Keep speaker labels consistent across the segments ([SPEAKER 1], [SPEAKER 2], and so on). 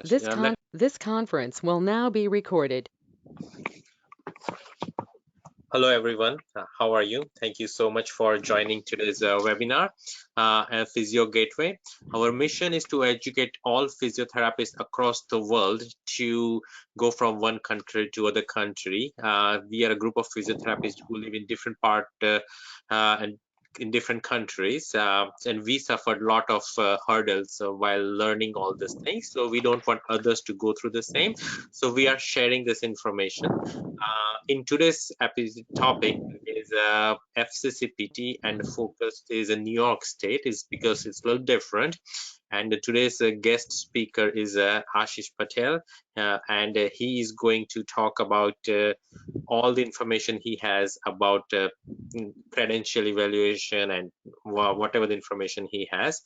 [SPEAKER 1] This conference will now be recorded.
[SPEAKER 2] Hello everyone, how are you? Thank you so much for joining today's webinar at Physio Gateway. Our mission is to educate all physiotherapists across the world to go from one country to other country. We are a group of physiotherapists who live in different and in different countries, and we suffered a lot of hurdles while learning all these things. So we don't want others to go through the same. So we are sharing this information. In today's topic is FCCPT, and the focus is in New York State, is because it's a little different. And today's guest speaker is Ashish Patel, and he is going to talk about all the information he has about credential evaluation and whatever the information he has.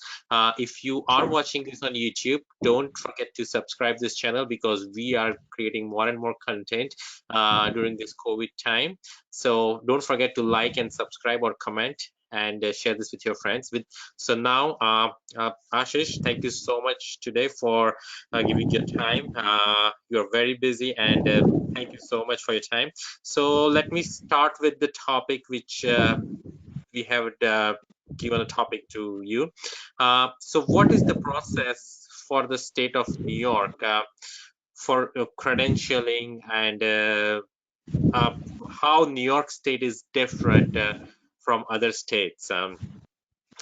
[SPEAKER 2] If you are watching this on YouTube, don't forget to subscribe this channel because we are creating more and more content during this COVID time. So don't forget to like and subscribe or comment and share this with your friends. So now, Ashish, thank you so much today for giving your time. You're very busy, and thank you so much for your time. So let me start with the topic which we have given a topic to you. So what is the process for the state of New York for credentialing, and how New York State is different from other states? Uh,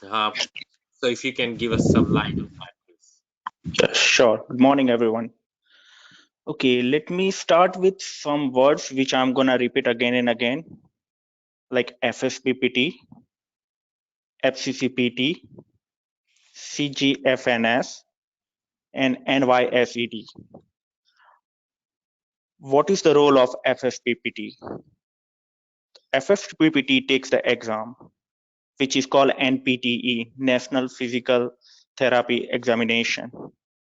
[SPEAKER 2] so if you can give us some light on that, please.
[SPEAKER 3] Yeah, sure. Good morning, everyone. Okay, let me start with some words which I'm gonna repeat again and again, like FSBPT, FCCPT, CGFNS, and NYSED. What is the role of FSBPT? FSBPT takes the exam, which is called NPTE, National Physical Therapy Examination.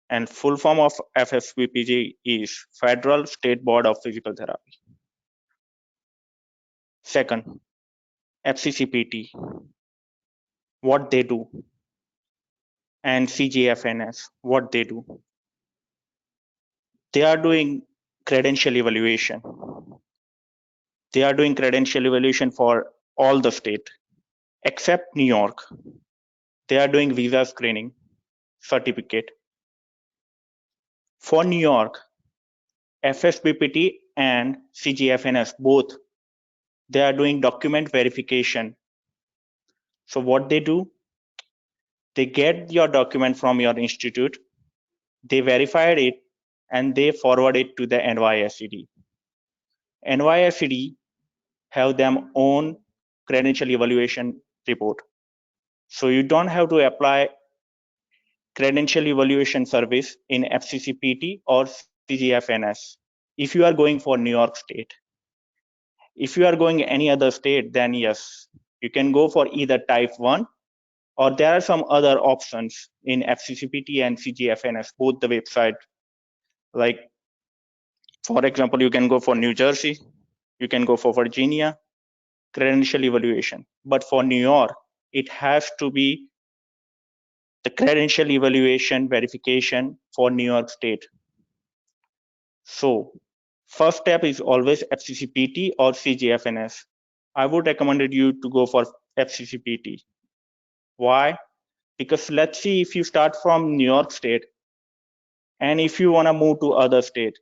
[SPEAKER 3] And full form of FSBPT is Federal State Board of Physical Therapy. Second, FCCPT, what they do, and CGFNS, what they do. They are doing credential evaluation. They are doing credential evaluation for all the state, except New York. They are doing visa screening certificate. For New York, FSBPT and CGFNS, both, they are doing document verification. So what they do, they get your document from your institute, they verified it, and they forward it to the NYSED. NYSED have them own credential evaluation report. So you don't have to apply credential evaluation service in FCCPT or CGFNS if you are going for New York State. If you are going any other state, then yes, you can go for either type 1, or there are some other options in FCCPT and CGFNS, both the website. Like, for example, you can go for New Jersey, you can go for Virginia, credential evaluation. But for New York, it has to be the credential evaluation verification for New York State. So first step is always FCCPT or CGFNS. I would recommend you to go for FCCPT. Why? Because let's see, if you start from New York State and if you want to move to other state,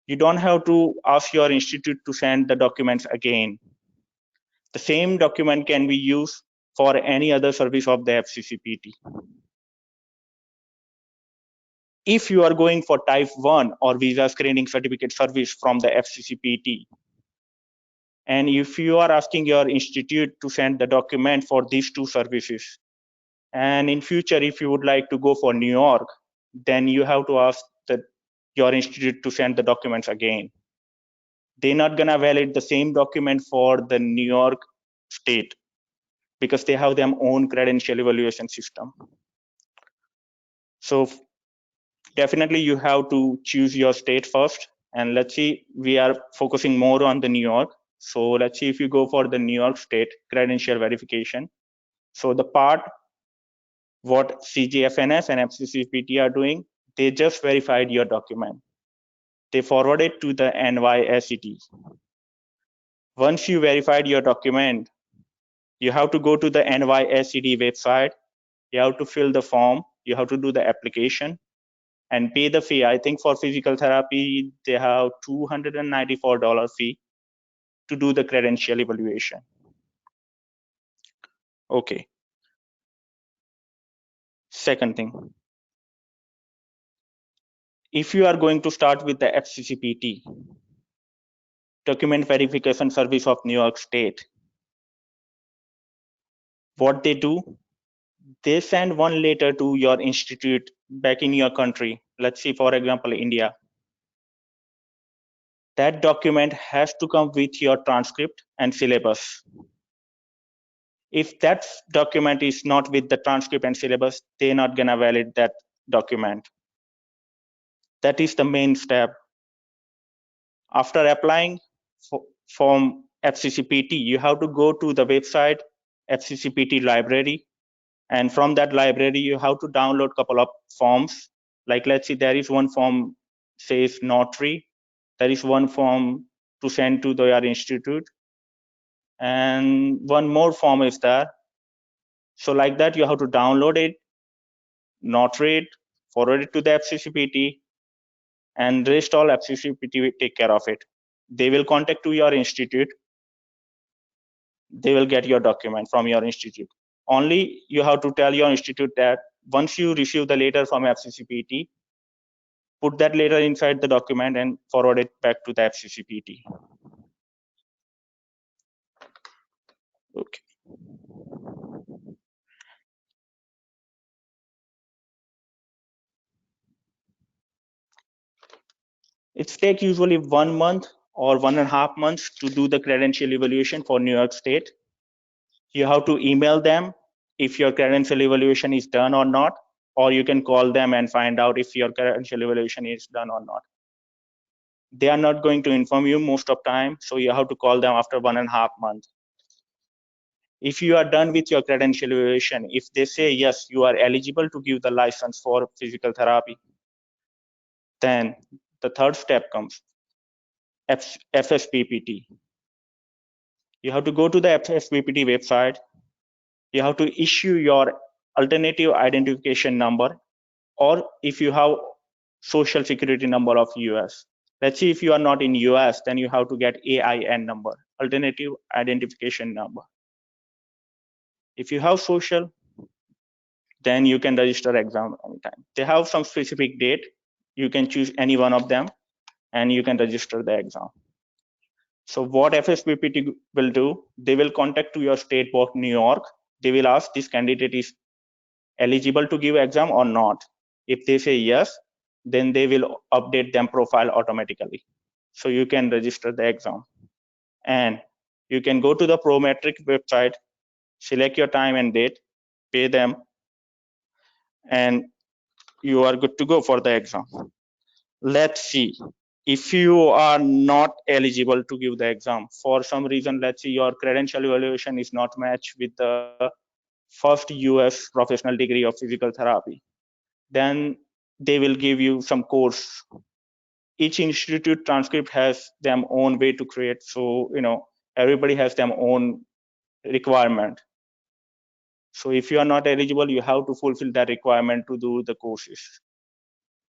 [SPEAKER 3] you don't have to ask your institute to send the documents again. The same document can be used for any other service of the FCCPT. If you are going for type 1 or visa screening certificate service from the FCCPT, and if you are asking your institute to send the document for these two services, and in future, if you would like to go for New York, then you have to ask your institute to send the documents again. They're not gonna validate the same document for the New York State because they have their own credential evaluation system. So definitely you have to choose your state first. And let's see, we are focusing more on the New York. So let's see if you go for the New York State credential verification. So the part what CGFNS and FCCPT are doing, They just verified your document. They forward it to the NYSET. Once you verified your document, you have to go to the NYSET website. You have to fill the form. You have to do the application and pay the fee. I think for physical therapy, they have $294 fee to do the credential evaluation. Okay. Second thing, if you are going to start with the FCCPT, Document Verification Service of New York State, what they do, they send one letter to your institute back in your country. Let's see, for example, India. That document has to come with your transcript and syllabus. If that document is not with the transcript and syllabus, they're not gonna validate that document. That is the main step. After applying from FCCPT, you have to go to the website FCCPT library, and from that library you have to download a couple of forms. Like, let's see, there is one form says notary, there is one form to send to your institute, and one more form is there. So like that, you have to download it, notary it, forward it to the FCCPT, and rest all FCCPT will take care of it. They will contact to your institute. They will get your document from your institute. Only you have to tell your institute that once you receive the letter from FCCPT, put that letter inside the document and forward it back to the FCCPT. Okay. It takes usually 1 month or 1.5 months to do the credential evaluation for New York State. You have to email them if your credential evaluation is done or not, or you can call them and find out if your credential evaluation is done or not. They are not going to inform you most of time, so you have to call them after 1.5 months. If you are done with your credential evaluation, if they say yes, you are eligible to give the license for physical therapy, then the third step comes, FSBPT. You have to go to the FSBPT website. You have to issue your alternative identification number, or if you have social security number of US. Let's see, if you are not in US, then you have to get AIN number, alternative identification number. If you have social, then you can register exam anytime. They have some specific date. You can choose any one of them and you can register the exam. So what FSBPT will do, they will contact to your state board, New York. They will ask this candidate is eligible to give exam or not. If they say yes, then they will update them profile automatically. So you can register the exam. And you can go to the Prometric website, select your time and date, pay them, and you are good to go for the exam. Let's see, if you are not eligible to give the exam for some reason, let's see, your credential evaluation is not matched with the first US professional degree of physical therapy, then they will give you some course. Each institute transcript has their own way to create, so everybody has their own requirement. So if you are not eligible, you have to fulfill that requirement to do the courses.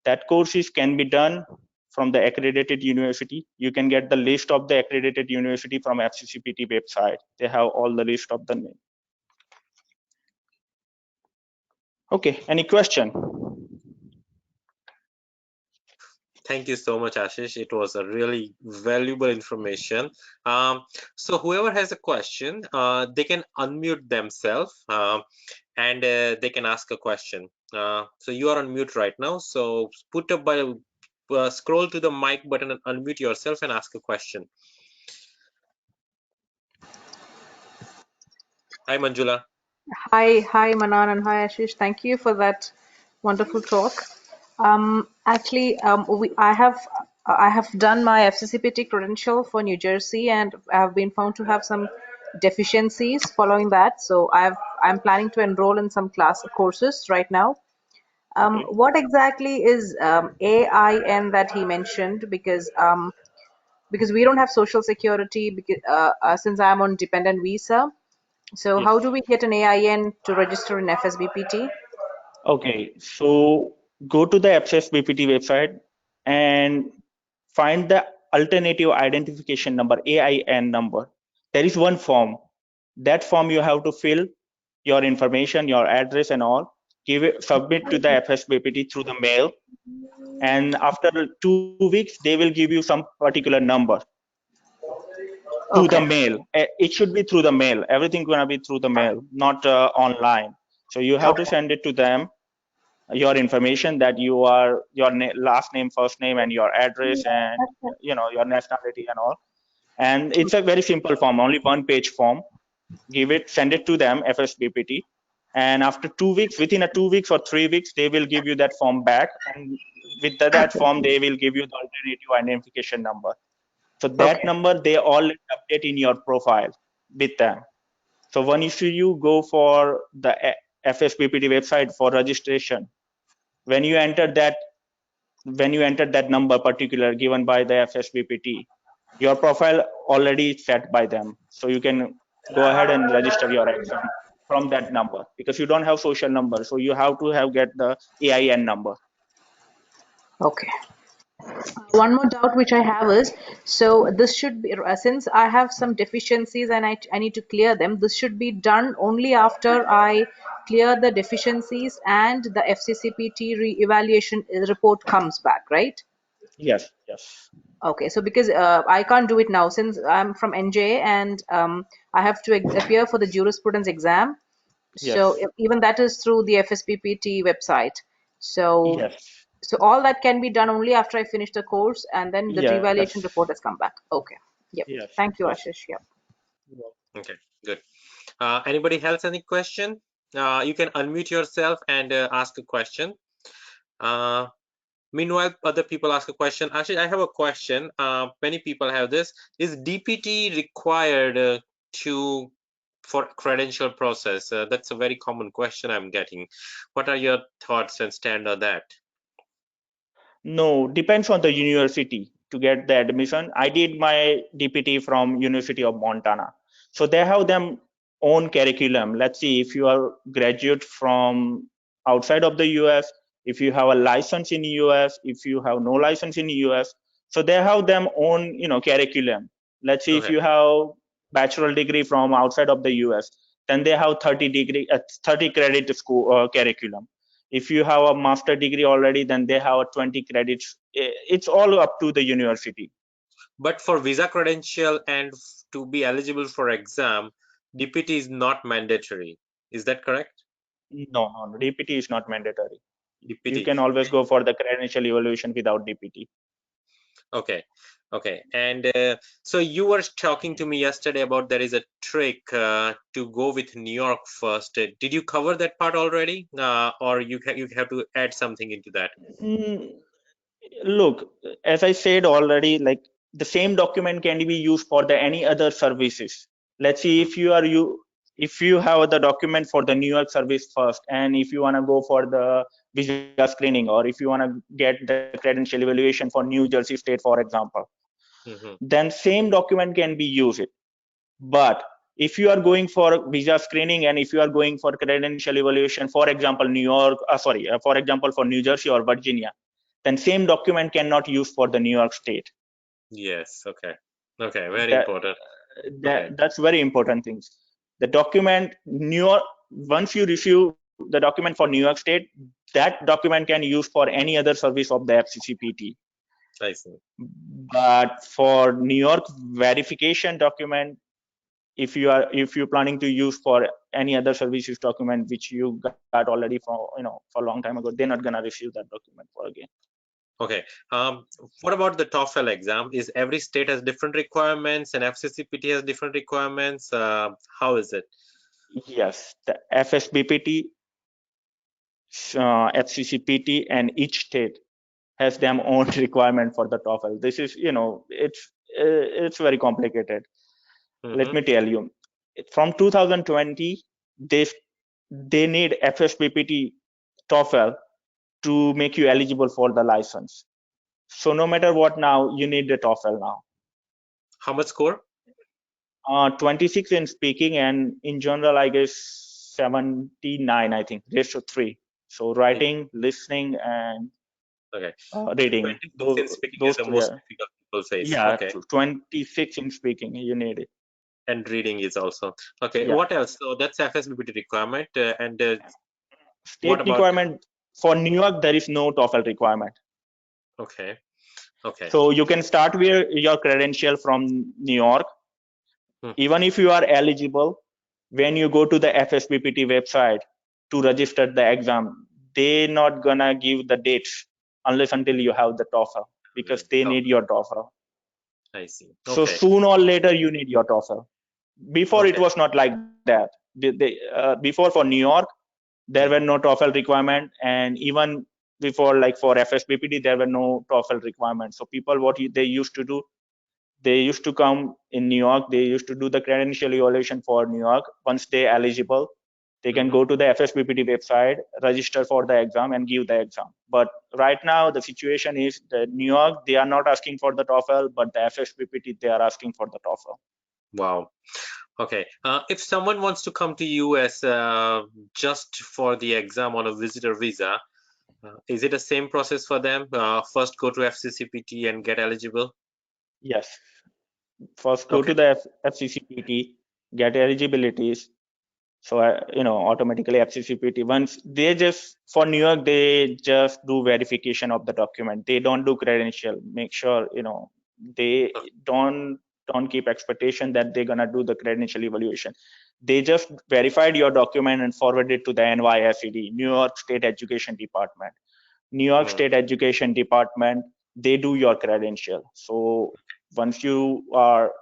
[SPEAKER 3] That courses can be done from the accredited university. You can get the list of the accredited university from FCCPT website. They have all the list of the name. Okay, any question?
[SPEAKER 2] Thank you so much, Ashish. It was a really valuable information. So whoever has a question, they can unmute themselves and they can ask a question. So you are on mute right now. So put up by scroll to the mic button and unmute yourself and ask a question. Hi, Manjula.
[SPEAKER 4] Hi, Manan, and hi, Ashish. Thank you for that wonderful talk. Actually, I have done my FCCPT credential for New Jersey, and I have been found to have some deficiencies following that. So I'm planning to enroll in some courses right now.
[SPEAKER 3] Okay.
[SPEAKER 4] What exactly is AIN that he mentioned? Because we don't have social security because since I'm on dependent visa. So
[SPEAKER 3] Yes.
[SPEAKER 4] how do we get an AIN to register in FSBPT?
[SPEAKER 3] Okay. So go to the fsbpt website and find the alternative identification number, AIN number. There is one form. That form you have to fill your information, your address and all. Give it, submit to the FSBPT through the mail. And after 2 weeks, they will give you some particular number to the
[SPEAKER 4] Okay.
[SPEAKER 3] mail. It should be through the mail. Everything gonna be through the mail, not online. So you have to
[SPEAKER 4] Okay.
[SPEAKER 3] send it to them, your information that you are your last name, first name, and your address, and your nationality and all. And it's a very simple form, only one page form. Give it, send it to them, FSBPT, and after 2 weeks, within a 2 weeks or 3 weeks, they will give you that form back, and with that form, they will give you the alternative identification number. So that
[SPEAKER 4] Okay.
[SPEAKER 3] number they all update in your profile with them. So once you go for the FSBPT website for registration, when you enter that number particular given by the FSBPT, your profile already set by them. So you can go ahead and register your exam from that number because you don't have social number. So you have to have get the AIN number.
[SPEAKER 4] Okay. One more doubt which I have is, so this should be, since I have some deficiencies and I need to clear them, this should be done only after I clear the deficiencies and the FCCPT re-evaluation report comes back, right?
[SPEAKER 3] Yes, yes,
[SPEAKER 4] Okay, so because I can't do it now since I'm from NJ and I have to appear for the jurisprudence exam. So
[SPEAKER 3] yes,
[SPEAKER 4] even that is through the FSBPT website. So
[SPEAKER 3] yes,
[SPEAKER 4] so all that can be done only after I finish the course and then the
[SPEAKER 3] yes,
[SPEAKER 4] revaluation report has come back. Okay. Yep.
[SPEAKER 3] yes,
[SPEAKER 4] Thank you,
[SPEAKER 3] yes.
[SPEAKER 4] Ashish. Yep.
[SPEAKER 2] Okay, good. Anybody else any question? You can unmute yourself and ask a question. Uh, Meanwhile, other people ask a question. Ashish, I have a question. Many people have this. Is DPT required for credential process? That's a very common question I'm getting. What are your thoughts and stand on that?
[SPEAKER 3] No, depends on the university to get the admission. I did my DPT from University of Montana. So they have them own curriculum. Let's see if you are graduate from outside of the US, if you have a license in US, if you have no license in US. So they have them own, curriculum. Let's see if
[SPEAKER 2] Okay.
[SPEAKER 3] you have bachelor degree from outside of the US, then they have 30 credit school curriculum. If you have a master degree already, then they have a 20 credits. It's all up to the university.
[SPEAKER 2] But for visa credential and to be eligible for exam, DPT is not mandatory. Is that correct?
[SPEAKER 3] No, no, no, DPT is not mandatory. You
[SPEAKER 2] DPT.
[SPEAKER 3] can always go for the credential evaluation without DPT.
[SPEAKER 2] Okay. Okay. And so you were talking to me yesterday about there is a trick to go with New York first. Did you cover that part already, or you have to add something into that?
[SPEAKER 3] Mm, Look, as I said already, like the same document can be used for the any other services. Let's see if you have the document for the New York service first, and if you want to go for the visa screening, or if you want to get the credential evaluation for New Jersey State, for example,
[SPEAKER 2] Hmm.
[SPEAKER 3] then same document can be used. But if you are going for visa screening and if you are going for credential evaluation, for example, for example, for New Jersey or Virginia, then same document cannot use for the New York State.
[SPEAKER 2] Yes. Okay. Okay. Very
[SPEAKER 3] That,
[SPEAKER 2] important. Okay.
[SPEAKER 3] that's very important things. The document New York, once you receive the document for New York State, that document can use for any other service of the FCCPT.
[SPEAKER 2] I see.
[SPEAKER 3] But for New York verification document, if you're planning to use for any other services document which you got already for a long time ago, they're not gonna receive that document for again.
[SPEAKER 2] Okay. What about the TOEFL exam? Is every state has different requirements and FCCPT has different requirements? How is it?
[SPEAKER 3] Yes, the FSBPT, FCCPT, and each state has their own requirement for the TOEFL. This is, it's very complicated. Let
[SPEAKER 2] Mm-hmm.
[SPEAKER 3] me tell you, from 2020, they need FSBPT TOEFL to make you eligible for the license. So no matter what, now you need the TOEFL now.
[SPEAKER 2] How much score?
[SPEAKER 3] 26 in speaking, and in general, I guess 79, I think, raised to 3. So writing, listening, and
[SPEAKER 2] Okay.
[SPEAKER 3] reading.
[SPEAKER 2] 26 in speaking is
[SPEAKER 3] Those
[SPEAKER 2] the
[SPEAKER 3] three
[SPEAKER 2] most
[SPEAKER 3] are,
[SPEAKER 2] difficult people face.
[SPEAKER 3] yeah,
[SPEAKER 2] Okay.
[SPEAKER 3] 26 in speaking, you need it.
[SPEAKER 2] And reading is also. Okay.
[SPEAKER 3] Yeah.
[SPEAKER 2] What else? So that's FSBPT requirement. And what
[SPEAKER 3] State
[SPEAKER 2] about?
[SPEAKER 3] requirement for New York, there is no TOEFL requirement.
[SPEAKER 2] Okay. Okay.
[SPEAKER 3] So you can start with your credential from New York.
[SPEAKER 2] Hmm.
[SPEAKER 3] Even if you are eligible, when you go to the FSBPT website to register the exam, they're not gonna give the dates unless until you have the TOEFL, because they
[SPEAKER 2] Oh,
[SPEAKER 3] need your TOEFL.
[SPEAKER 2] I see.
[SPEAKER 3] So
[SPEAKER 2] Okay.
[SPEAKER 3] soon or later, you need your TOEFL. Before it
[SPEAKER 2] Okay.
[SPEAKER 3] was not like that. Before for New York, there were no TOEFL requirement, and even before, like for FSBPT, there were no TOEFL requirements. So people, they used to do, they used to come in New York, they used to do the credential evaluation for New York. Once they eligible, they can go to the FSBPT website, register for the exam, and give the exam. But right now, the situation is that New York, they are not asking for the TOEFL, but the FSBPT, they are asking for the TOEFL.
[SPEAKER 2] Wow. Okay. If someone wants to come to US just for the exam on a visitor visa, is it the same process for them? First go to FCCPT and get eligible?
[SPEAKER 3] Yes. First, go
[SPEAKER 2] Okay.
[SPEAKER 3] to the FCCPT, get eligibilities. So, automatically FCCPT, once they just, for New York, they just do verification of the document. They don't do credential. Make sure, they don't keep expectation that they're gonna do the credential evaluation. They just verified your document and forwarded to the NYSED, New York State Education Department. New York State Education Department, they do your credential. So once you are,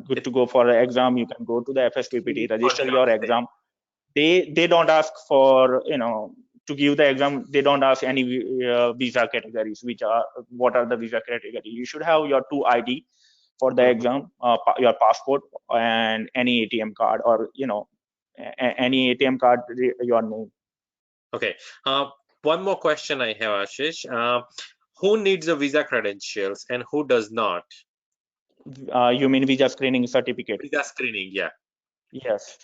[SPEAKER 3] good to go for an exam, you can go to the FSBPT,
[SPEAKER 2] For
[SPEAKER 3] register
[SPEAKER 2] New York
[SPEAKER 3] your
[SPEAKER 2] State.
[SPEAKER 3] exam. They don't ask for, to give the exam. They don't ask any visa categories, which are, what are the visa category. You should have your 2 ID for the exam, your passport and any ATM card, or any ATM card, your name.
[SPEAKER 2] Okay. One more question I have, Ashish. Who needs a visa credentials and who does not?
[SPEAKER 3] You mean visa screening certificate?
[SPEAKER 2] Visa screening, yeah.
[SPEAKER 3] Yes.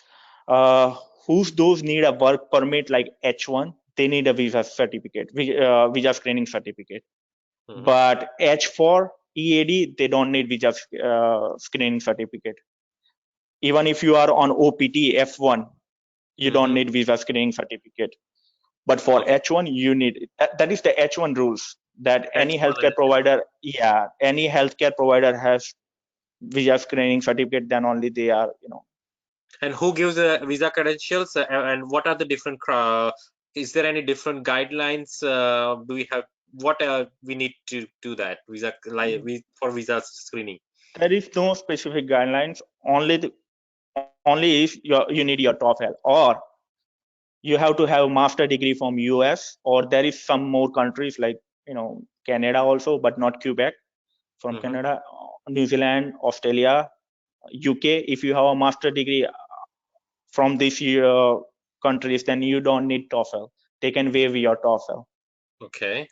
[SPEAKER 3] Who's those need a work permit like H1? They need a visa certificate, visa screening certificate. But H4 EAD, they don't need visa screening certificate. Even if you are on OPT F1, you don't need visa screening certificate. But for
[SPEAKER 2] Okay.
[SPEAKER 3] H1, you need, that is the H1 rules, that any
[SPEAKER 2] H1
[SPEAKER 3] healthcare
[SPEAKER 2] and
[SPEAKER 3] provider, any healthcare provider has visa screening certificate, then only they are,
[SPEAKER 2] And who gives the visa credentials and what are the different is there any different guidelines do we have what we need to do that visa like for visa screening?
[SPEAKER 3] there is no specific guidelines. Only if you need your TOEFL, or you have to have master degree from US, or there is some more countries like, Canada also, but not Quebec. From Canada, New Zealand, Australia, UK. If you have a master degree from these countries, then you don't need TOEFL. They can waive your TOEFL
[SPEAKER 2] Okay.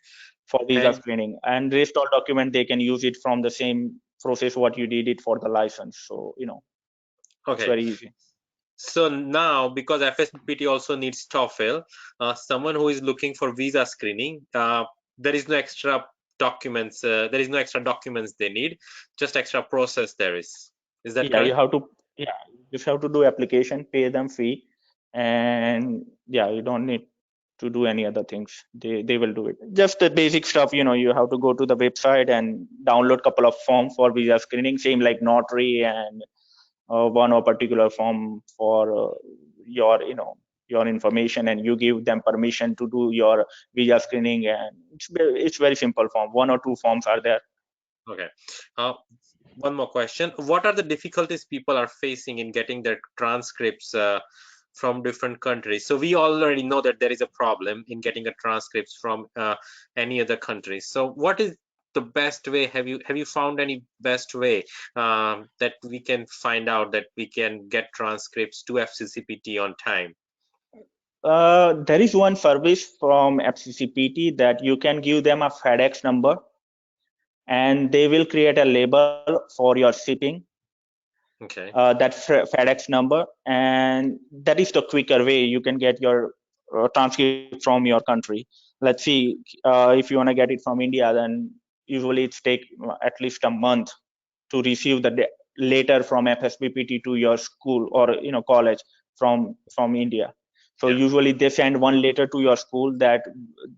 [SPEAKER 3] for visa
[SPEAKER 2] And
[SPEAKER 3] screening, and rest all document they can use it from the same process what you did it for the license. So it's
[SPEAKER 2] okay,
[SPEAKER 3] very easy.
[SPEAKER 2] so now because FSBPT also needs TOEFL, someone who is looking for visa screening, there is no extra documents. There is no extra documents they need, just extra process there is. Is that
[SPEAKER 3] Yeah, you
[SPEAKER 2] correct?
[SPEAKER 3] have to, you just have to do application, pay them fee, and you don't need to do any other things. They will do it. Just the basic stuff, you have to go to the website and download couple of forms for visa screening, same like notary, and one or particular form for your your information, and you give them permission to do your visa screening, and it's very simple form. One or two forms are there.
[SPEAKER 2] Okay. Uh, One more question. What are the difficulties people are facing in getting their transcripts from different countries? So we already know that there is a problem in getting a transcripts from any other country. So what is the best way? Have you found any best way that we can find out that we can get transcripts to FCCPT on time?
[SPEAKER 3] There is one service from FCCPT that you can give them a FedEx number, and they will create a label for your shipping.
[SPEAKER 2] Okay.
[SPEAKER 3] That FedEx number, and that is the quicker way you can get your transcript from your country. Let's see, if you want to get it from India, then usually it's take at least a month to receive the letter from fsbpt to your school or college from India. So
[SPEAKER 2] Yeah.
[SPEAKER 3] usually they send one letter to your school that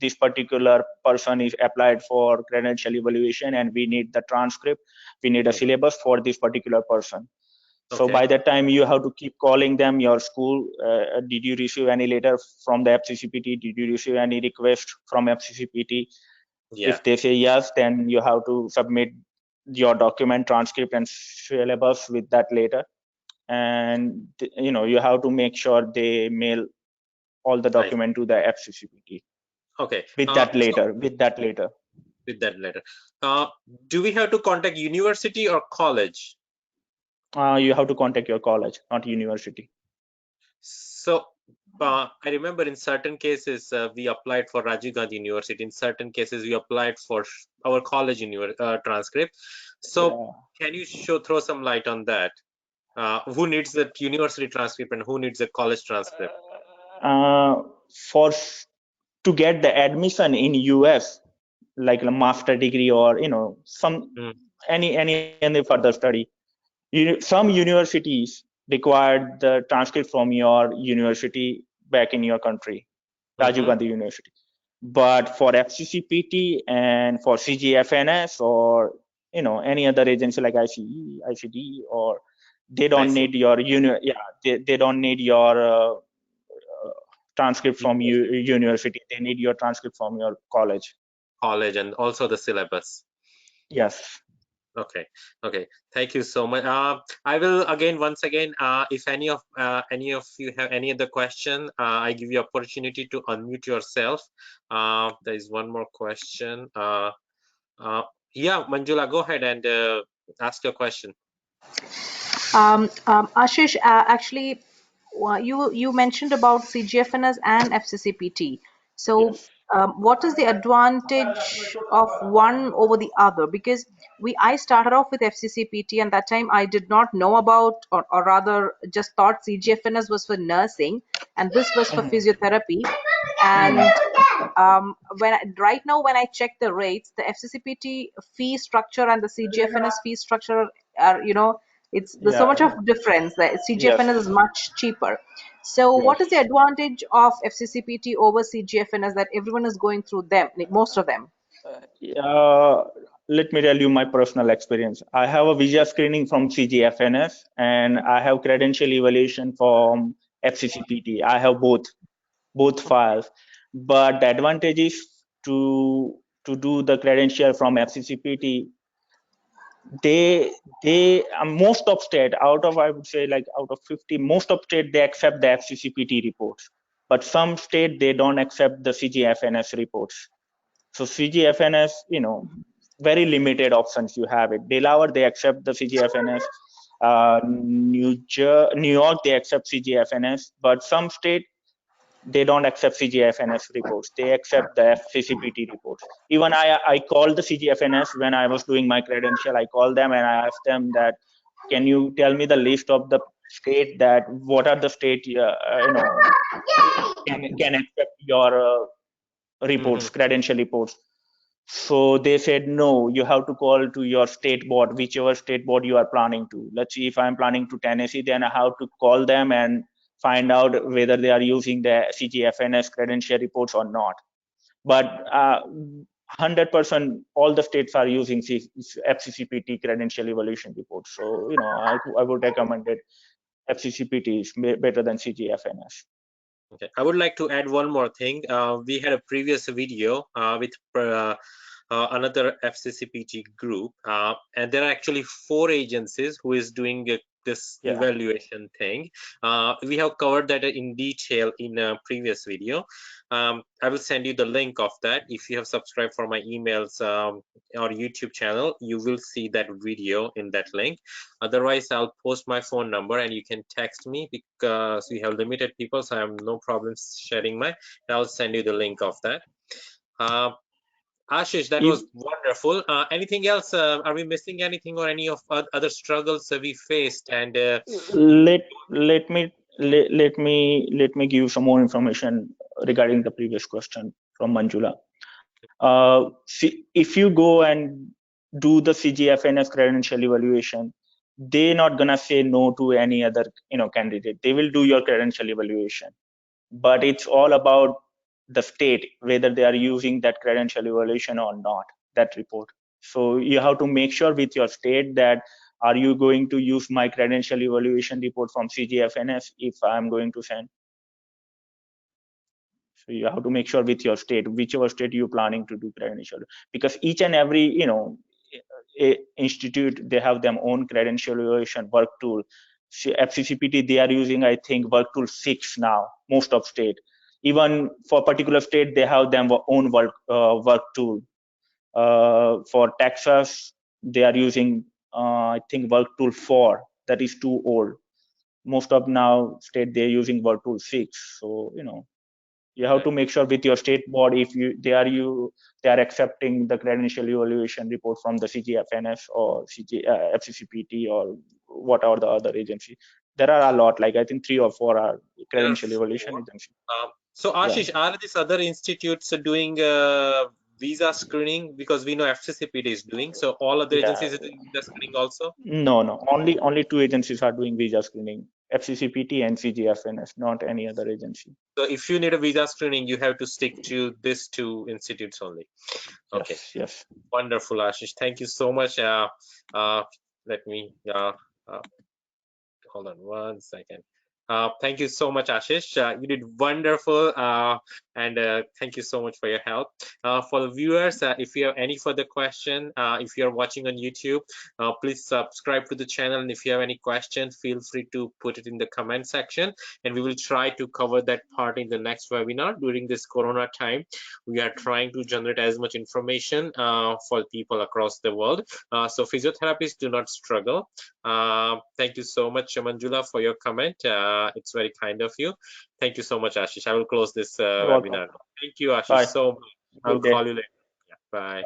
[SPEAKER 3] this particular person is applied for credential evaluation and we need the transcript, we need a syllabus for this particular person. So
[SPEAKER 2] Okay.
[SPEAKER 3] by that time you have to keep calling them, your school, did you receive any letter from the fccpt, did you receive any request from fccpt?
[SPEAKER 2] Yeah.
[SPEAKER 3] If they say yes, then you have to submit your document, transcript and syllabus with that later. And you have to make sure they mail all the
[SPEAKER 2] Nice.
[SPEAKER 3] document to the fccpt
[SPEAKER 2] Okay.
[SPEAKER 3] with
[SPEAKER 2] So
[SPEAKER 3] that later.
[SPEAKER 2] with that letter, do we have to contact university or college?
[SPEAKER 3] You have to contact your college, not university.
[SPEAKER 2] So I remember in certain cases we applied for Rajiv Gandhi University. In certain cases we applied for our college transcript. So
[SPEAKER 3] Yeah.
[SPEAKER 2] can you throw some light on that? Who needs the university transcript and who needs the college transcript?
[SPEAKER 3] For to get the admission in US, like a master degree or some
[SPEAKER 2] Mm,
[SPEAKER 3] any further study, some universities require the transcript from your university back in your country, Rajiv
[SPEAKER 2] mm-hmm.
[SPEAKER 3] Gandhi University. But for FCCPT and for CGFNS or any other agency like ICE, ICD, or they
[SPEAKER 2] I
[SPEAKER 3] don't
[SPEAKER 2] see.
[SPEAKER 3] need your they don't need your transcript from university. They need your transcript from your college.
[SPEAKER 2] College and also the syllabus.
[SPEAKER 3] Yes.
[SPEAKER 2] Okay, okay. Thank you so much. I will once again, if any of you have any other question, I give you opportunity to unmute yourself. There is one more question. Yeah, Manjula, go ahead and ask your question.
[SPEAKER 4] Ashish, actually, you mentioned about CGFNS and FCCPT. So,
[SPEAKER 3] Yes.
[SPEAKER 4] what is the advantage of one over the other? Because I started off with FCCPT, and that time I did not know about, or rather, just thought CGFNS was for nursing, and this was for
[SPEAKER 3] Mhm.
[SPEAKER 4] physiotherapy. And
[SPEAKER 3] Mhm.
[SPEAKER 4] right now when I check the rates, the FCCPT fee structure and the CGFNS fee structure are, there's so much
[SPEAKER 3] Yeah.
[SPEAKER 4] of difference. The
[SPEAKER 3] Yes.
[SPEAKER 4] CGFNS is much cheaper. So what
[SPEAKER 3] Yes.
[SPEAKER 4] is the advantage of FCCPT over CGFNS that everyone is going through them, like most of them?
[SPEAKER 3] Uh, Let me tell you my personal experience. I have a visa screening from CGFNS and I have credential evaluation from FCCPT. I have both files, but the advantage is to do the credential from FCCPT. They most of state, out of I would say like out of 50, most of state they accept the FCCPT reports, but some state they don't accept the CGFNS reports. So CGFNS, very limited options you have it. Delaware, they accept the CGFNS. New York, they accept CGFNS, but some state they don't accept CGFNS reports. They accept the FCCPT reports. Even I called the CGFNS when I was doing my credential. I called them and I asked them that, can you tell me the list of the state that what are the state can accept your
[SPEAKER 2] Mm-hmm.
[SPEAKER 3] reports, credential reports. So they said, no, you have to call to your state board, whichever state board you are planning to. Let's see, if I'm planning to Tennessee, then I have to call them and find out whether they are using the CGFNS credential reports or not. But 100% all the states are using FCCPT credential evaluation reports. So, I would recommend it. FCCPT is better than CGFNS.
[SPEAKER 2] Okay, I would like to add one more thing. We had a previous video with another FCCPT group, and there are actually 4 agencies who is doing this
[SPEAKER 3] Yeah.
[SPEAKER 2] evaluation thing. We have covered that in detail in a previous video. I will send you the link of that. If you have subscribed for my emails or YouTube channel, you will see that video in that link. Otherwise, I'll post my phone number and you can text me, because we have limited people, so I have no problem sharing my. I'll send you the link of that. Ashish, that was wonderful. Anything else? Are we missing anything, or any of other struggles we faced? And
[SPEAKER 3] let me give some more information regarding the previous question from Manjula. See, if you go and do the CGFNS credential evaluation, they're not gonna say no to any other candidate. They will do your credential evaluation, but it's all about the state whether they are using that credential evaluation or not, that report. So you have to make sure with your state that, are you going to use my credential evaluation report from CGFNS if I'm going to send? So you have to make sure with your state, whichever state you're planning to do credential, because each and every institute, they have their own credential evaluation work tool. FCCPT, they are using, I think, work tool 6 now, most of state. Even for particular state, they have their own work tool. For Texas, they are using, I think, work tool 4. That is too old. Most of now state, they're using work tool 6. So, you have to make sure with your state board, if they are accepting the credential evaluation report from the CGFNS or FCCPT or whatever the other agency. There are a lot, like I think 3 or 4 are credential evaluation agency.
[SPEAKER 2] So Ashish, are these other institutes doing visa screening? Because we know FCCPT is doing. So all other agencies are doing visa screening also?
[SPEAKER 3] No. Only 2 agencies are doing visa screening: FCCPT and CGFNS, not any other agency.
[SPEAKER 2] So if you need a visa screening, you have to stick to these 2 institutes only. Okay.
[SPEAKER 3] Yes.
[SPEAKER 2] Wonderful, Ashish. Thank you so much. Let me hold on one second. Thank you so much, Ashish. You did wonderful, and thank you so much for your help. For the viewers, if you have any further question, if you are watching on YouTube, please subscribe to the channel. And if you have any questions, feel free to put it in the comment section, and we will try to cover that part in the next webinar. During this Corona time, we are trying to generate as much information for people across the world. So physiotherapists do not struggle. Thank you so much, Manjula, for your comment. It's very kind of you. Thank you so much, Ashish. I will close this webinar. Thank you, Ashish, so much. I'll call you later. Yeah, bye.